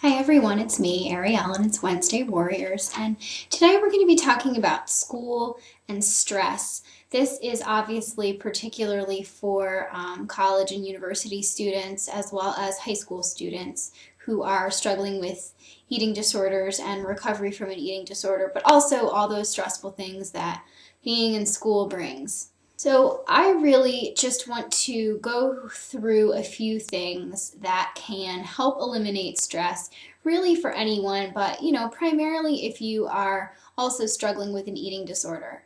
Hi everyone, it's me, Arielle, and it's Wednesday Warriors, and today we're going to be talking about school and stress. This is obviously particularly for college and university students as well as high school students who are struggling with eating disorders and recovery from an eating disorder, but also all those stressful things that being in school brings. So I really just want to go through a few things that can help eliminate stress really for anyone, but primarily if you are also struggling with an eating disorder.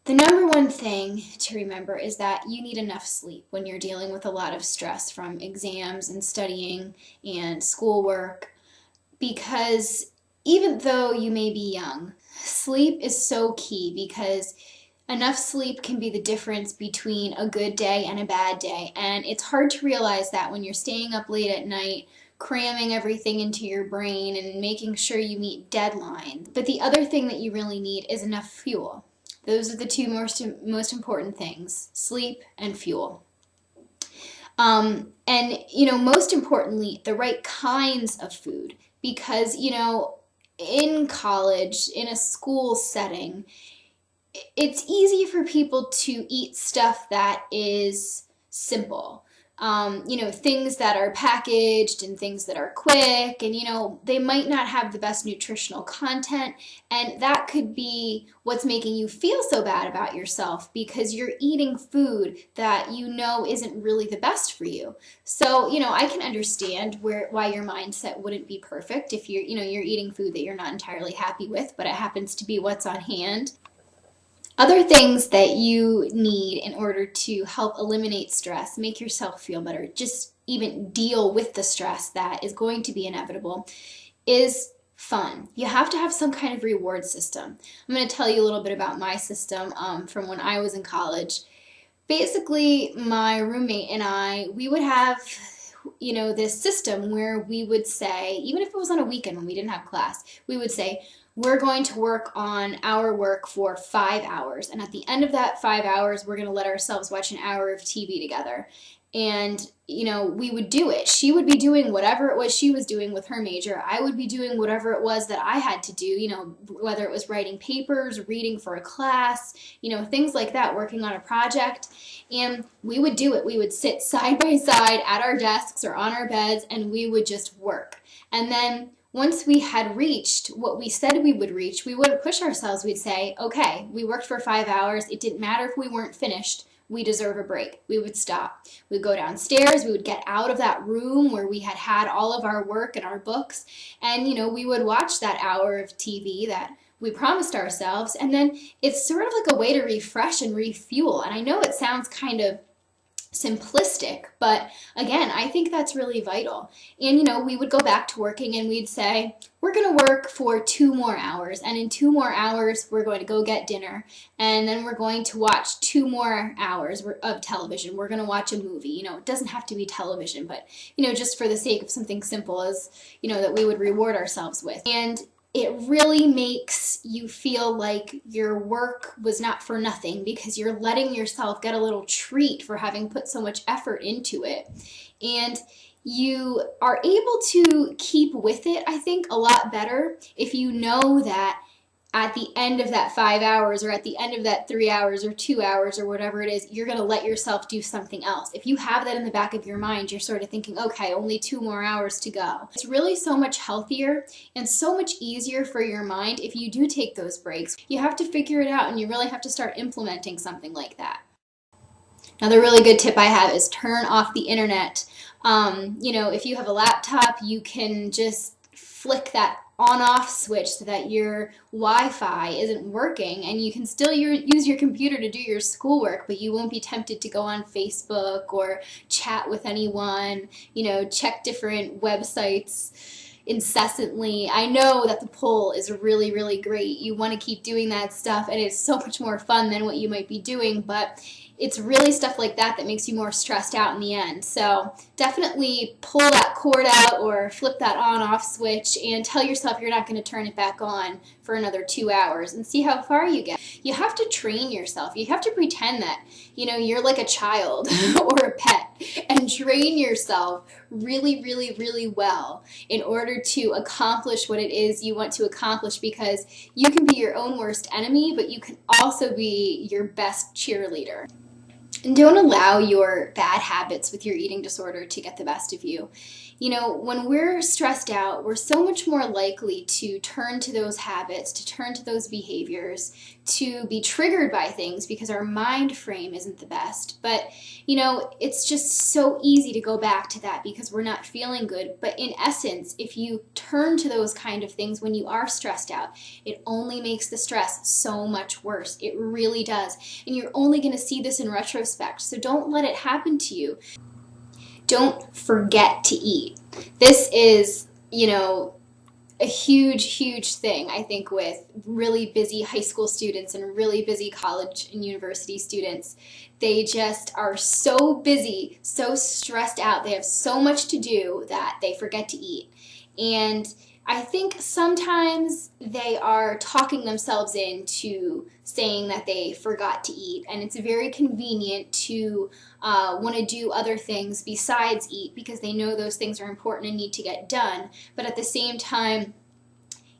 The number one thing to remember is that you need enough sleep when you're dealing with a lot of stress from exams and studying and schoolwork, because even though you may be young, sleep is so key because enough sleep can be the difference between a good day and a bad day, and it's hard to realize that when you're staying up late at night, cramming everything into your brain and making sure you meet deadlines. But the other thing that you really need is enough fuel. Those are the two most important things, sleep and fuel. And most importantly, the right kinds of food, because, in college, in a school setting, it's easy for people to eat stuff that is simple. Things that are packaged and things that are quick, and they might not have the best nutritional content, and that could be what's making you feel so bad about yourself because you're eating food that isn't really the best for you. So, I can understand why your mindset wouldn't be perfect if you're eating food that you're not entirely happy with, but it happens to be what's on hand. Other things that you need in order to help eliminate stress, make yourself feel better, just even deal with the stress that is going to be inevitable, is fun. You have to have some kind of reward system. I'm going to tell you a little bit about my system from when I was in college. Basically, my roommate and I, we would have this system where we would say, even if it was on a weekend when we didn't have class, we would say, we're going to work on our work for 5 hours. And at the end of that 5 hours, we're going to let ourselves watch an hour of TV together. And, we would do it. She would be doing whatever it was she was doing with her major. I would be doing whatever it was that I had to do, whether it was writing papers, reading for a class, things like that, working on a project. And we would do it. We would sit side by side at our desks or on our beds, and we would just work. And then once we had reached what we said we would reach, we wouldn't push ourselves. We'd say, okay, we worked for 5 hours. It didn't matter if we weren't finished. We deserve a break. We would stop. We'd go downstairs. We would get out of that room where we had had all of our work and our books. And, we would watch that hour of TV that we promised ourselves. And then it's sort of like a way to refresh and refuel. And I know it sounds kind of simplistic, but again, I think that's really vital. And we would go back to working and we'd say, we're going to work for 2 more hours, and in 2 more hours we're going to go get dinner, and then we're going to watch 2 more hours of television. We're going to watch a movie. It doesn't have to be television, but just for the sake of something simple as that we would reward ourselves with. And it really makes you feel like your work was not for nothing because you're letting yourself get a little treat for having put so much effort into it. And you are able to keep with it, I think, a lot better if you know that at the end of that 5 hours or at the end of that 3 hours or 2 hours or whatever it is, you're going to let yourself do something else. If you have that in the back of your mind, you're sort of thinking, okay, only 2 more hours to go. It's really so much healthier and so much easier for your mind if you do take those breaks. You have to figure it out, and you really have to start implementing something like that. Another really good tip I have is turn off the internet. If you have a laptop, you can just flick that on-off switch so that your Wi-Fi isn't working, and you can still use your computer to do your schoolwork, but you won't be tempted to go on Facebook or chat with anyone, check different websites incessantly. I know that the pull is really, really great. You want to keep doing that stuff, and it's so much more fun than what you might be doing, but it's really stuff like that that makes you more stressed out in the end. So definitely pull that cord out or flip that on-off switch and tell yourself you're not going to turn it back on for another 2 hours and see how far you get. You have to train yourself. You have to pretend that, you're like a child or a pet. and train yourself really, really, really well in order to accomplish what it is you want to accomplish, because you can be your own worst enemy, but you can also be your best cheerleader. And don't allow your bad habits with your eating disorder to get the best of you. You know, when we're stressed out, we're so much more likely to turn to those habits, to turn to those behaviors, to be triggered by things because our mind frame isn't the best. But, you know, it's just so easy to go back to that because we're not feeling good. But in essence, if you turn to those kind of things when you are stressed out, it only makes the stress so much worse. It really does. And you're only going to see this in retrospect. So don't let it happen to you. Don't forget to eat. This is, you know, a huge, huge thing, I think, with really busy high school students and really busy college and university students. They just are so busy, so stressed out. They have so much to do that they forget to eat. And I think sometimes they are talking themselves into saying that they forgot to eat, and it's very convenient to want to do other things besides eat because they know those things are important and need to get done. But at the same time,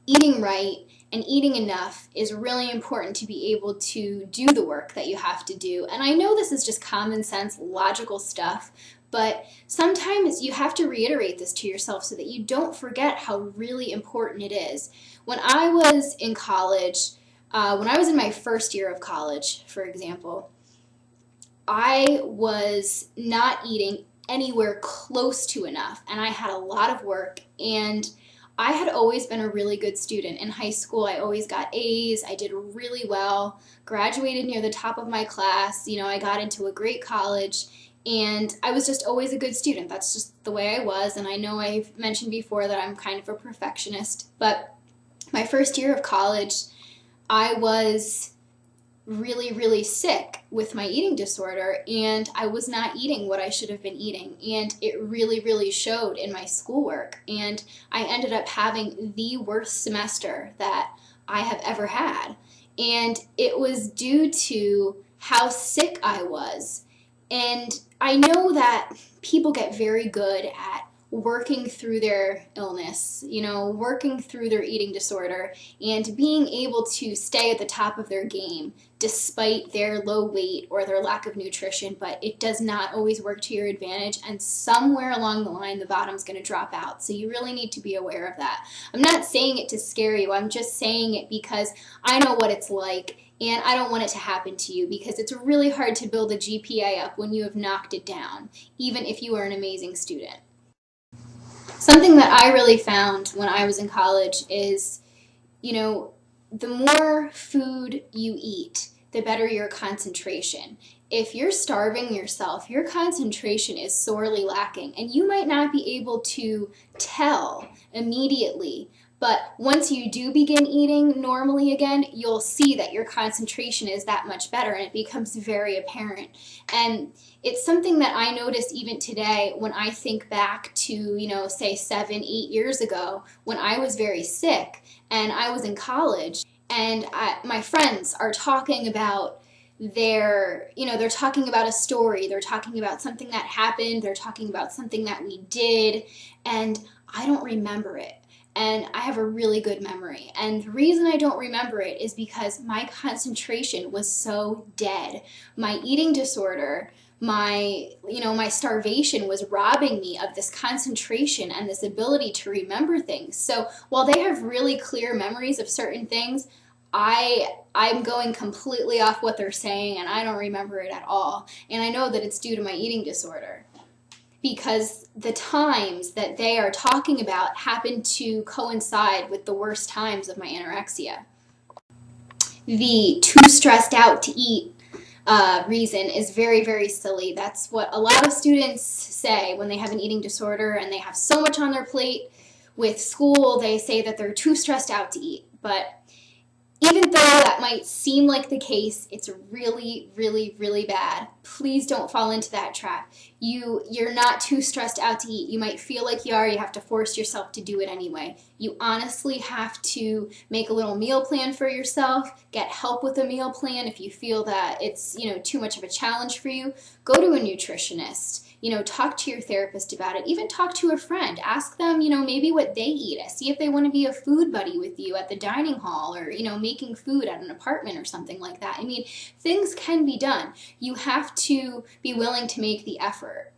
eating right and eating enough is really important to be able to do the work that you have to do. And I know this is just common sense, logical stuff, but sometimes you have to reiterate this to yourself so that you don't forget how really important it is. When I was in college, when I was in my first year of college, for example, I was not eating anywhere close to enough, and I had a lot of work, and I had always been a really good student. In high school, I always got A's, I did really well, graduated near the top of my class, you know, I got into a great college, and I was just always a good student. That's just the way I was, and I know I've mentioned before that I'm kind of a perfectionist, but my first year of college, I was really, really sick with my eating disorder, and I was not eating what I should have been eating, and it really, really showed in my schoolwork, and I ended up having the worst semester that I have ever had, and it was due to how sick I was. And I know that people get very good at working through their illness, you know, working through their eating disorder and being able to stay at the top of their game despite their low weight or their lack of nutrition, but it does not always work to your advantage, and somewhere along the line the bottom's going to drop out. So you really need to be aware of that. I'm not saying it to scare you, I'm just saying it because I know what it's like, and I don't want it to happen to you because it's really hard to build a GPA up when you have knocked it down, even if you are an amazing student. Something that I really found when I was in college is, you know, the more food you eat, the better your concentration. If you're starving yourself, your concentration is sorely lacking, and you might not be able to tell immediately, but once you do begin eating normally again, you'll see that your concentration is that much better, and it becomes very apparent. And it's something that I notice even today when I think back to, you know, say 7, 8 years ago when I was very sick and I was in college, and my friends are talking about they're talking about a story, they're talking about something that happened, they're talking about something that we did, and I don't remember it. And I have a really good memory. And the reason I don't remember it is because my concentration was so dead. My eating disorder, my starvation was robbing me of this concentration and this ability to remember things. So while they have really clear memories of certain things, I'm going completely off what they're saying, and I don't remember it at all. And I know that it's due to my eating disorder, because the times that they are talking about happen to coincide with the worst times of my anorexia. The too stressed out to eat reason is very, very silly. That's what a lot of students say when they have an eating disorder and they have so much on their plate with school. They say that they're too stressed out to eat. But even though that might seem like the case, it's really, really, really bad. please don't fall into that trap. You're not too stressed out to eat. You might feel like you are. You have to force yourself to do it anyway. You honestly have to make a little meal plan for yourself. Get help with a meal plan if you feel that it's, too much of a challenge for you. Go to a nutritionist. Talk to your therapist about it. Even talk to a friend. Ask them, maybe what they eat. See if they want to be a food buddy with you at the dining hall, or, making food at an apartment or something like that. I mean, things can be done. You have to be willing to make the effort.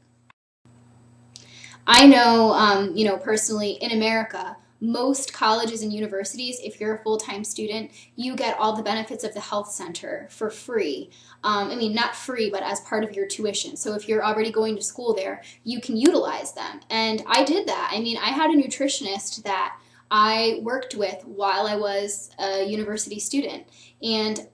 I know, personally in America, most colleges and universities, if you're a full-time student, you get all the benefits of the health center for free. Not free, but as part of your tuition. So if you're already going to school there, you can utilize them. And I did that. I had a nutritionist that I worked with while I was a university student. And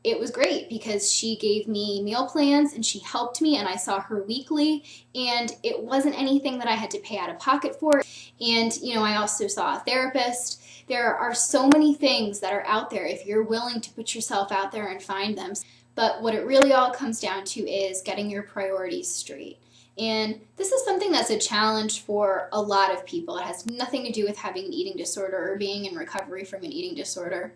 it was great because she gave me meal plans and she helped me, and I saw her weekly, and it wasn't anything that I had to pay out of pocket for. And I also saw a therapist. There are so many things that are out there if you're willing to put yourself out there and find them. But what it really all comes down to is getting your priorities straight. And this is something that's a challenge for a lot of people. It has nothing to do with having an eating disorder or being in recovery from an eating disorder.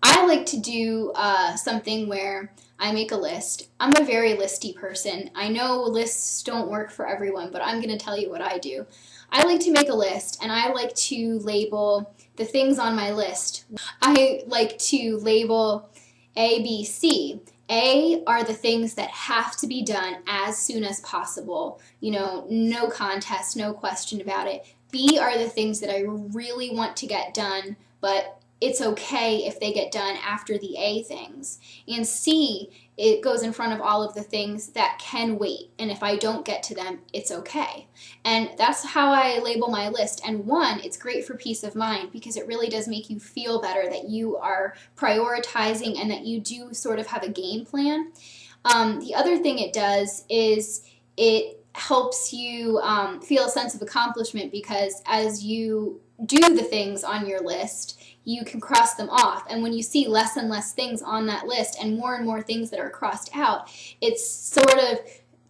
I like to do something where I make a list. I'm a very listy person. I know lists don't work for everyone, but I'm going to tell you what I do. I like to make a list, and I like to label the things on my list. I like to label A, B, C. A are the things that have to be done as soon as possible. No contest, no question about it. B are the things that I really want to get done, but it's okay if they get done after the A things. And C, it goes in front of all of the things that can wait. And if I don't get to them, it's okay. And that's how I label my list. And one, it's great for peace of mind because it really does make you feel better that you are prioritizing and that you do sort of have a game plan. The other thing it does is it helps you feel a sense of accomplishment, because as you do the things on your list, you can cross them off. And when you see less and less things on that list and more things that are crossed out, it sort of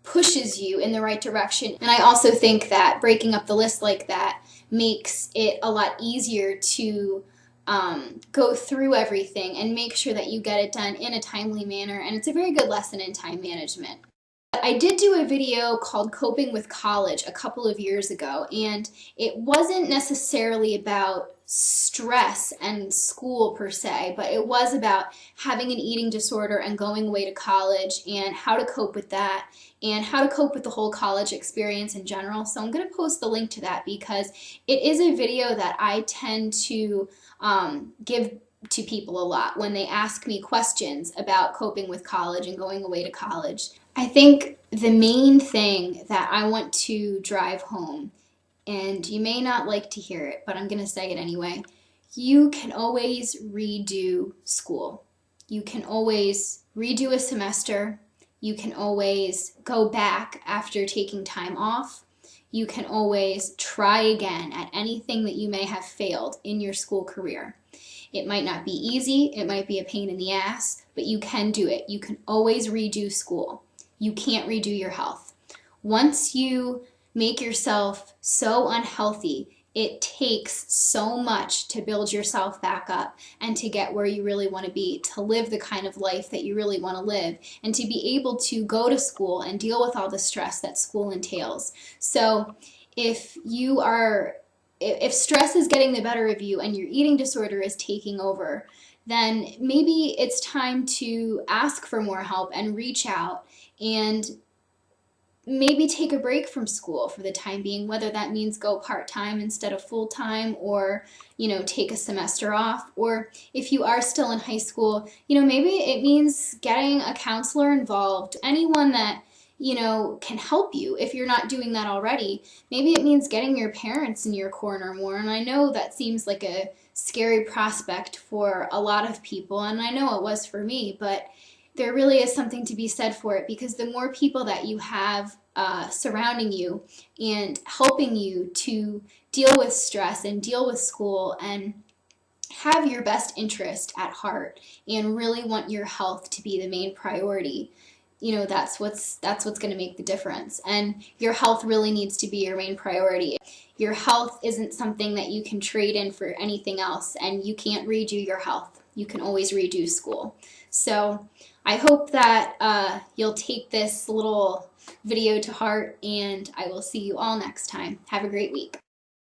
pushes you in the right direction. And I also think that breaking up the list like that makes it a lot easier to go through everything and make sure that you get it done in a timely manner. And it's a very good lesson in time management. I did do a video called Coping with College a couple of years ago, and it wasn't necessarily about stress and school per se, but it was about having an eating disorder and going away to college and how to cope with that and how to cope with the whole college experience in general. So I'm going to post the link to that because it is a video that I tend to give to people a lot when they ask me questions about coping with college and going away to college. I think the main thing that I want to drive home, and you may not like to hear it, but I'm going to say it anyway, you can always redo school. You can always redo a semester. You can always go back after taking time off. You can always try again at anything that you may have failed in your school career. It might not be easy, it might be a pain in the ass, but you can do it. You can always redo school. You can't redo your health. Once you make yourself so unhealthy, it takes so much to build yourself back up and to get where you really want to be, to live the kind of life that you really want to live, and to be able to go to school and deal with all the stress that school entails. So if stress is getting the better of you and your eating disorder is taking over, then maybe it's time to ask for more help and reach out and maybe take a break from school for the time being, whether that means go part-time instead of full-time, or, take a semester off. Or if you are still in high school, maybe it means getting a counselor involved, anyone that, can help you if you're not doing that already. Maybe it means getting your parents in your corner more. And I know that seems like a scary prospect for a lot of people, and I know it was for me, but there really is something to be said for it, because the more people that you have surrounding you and helping you to deal with stress and deal with school and have your best interest at heart and really want your health to be the main priority, you know, that's what's going to make the difference. And your health really needs to be your main priority. Your health isn't something that you can trade in for anything else, and you can't redo your health. You can always redo school. So I hope that you'll take this little video to heart, and I will see you all next time. Have a great week.